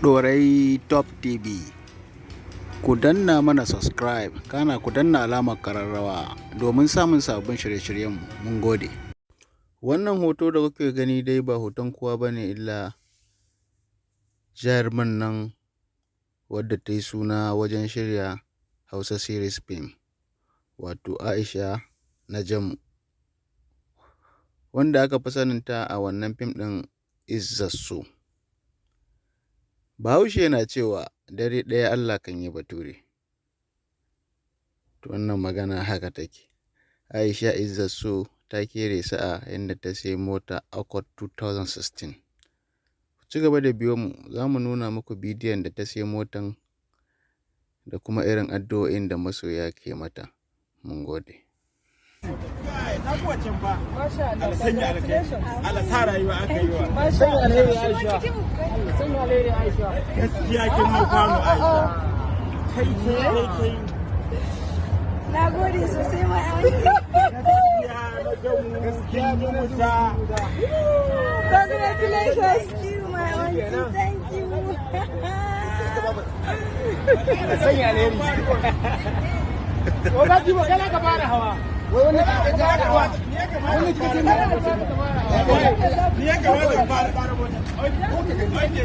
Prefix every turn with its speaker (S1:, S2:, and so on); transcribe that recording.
S1: Ɗorayi Top TV. Ku danna mana subscribe, kana ku danna alamar kararrawa domin samun sabbin shirye-shiryenmu. Mun gode. Wannan hoto da kuke gani dai ba hoton kowa bane illa jaruman nan wadda ta yi suna wajen shirya Hausa series film, wato Aisha Najamu, wanda aka fi saninta a wannan fim ɗin Izzar. Bahaushe yana cewa dare ɗaya Allah kan yi bature. To wannan magana haka take. Aisha Izzar ta kere sa'a inda ta sai mota Accord 2016. Ku ci gaba da biyo mu, za mu nuna muku bidiyon da ta sai motan da kuma irin addu'o'in da masoya ke mata. Mun gode.
S2: Na gode sosai ma congratulations to you, my auntie. Thank you.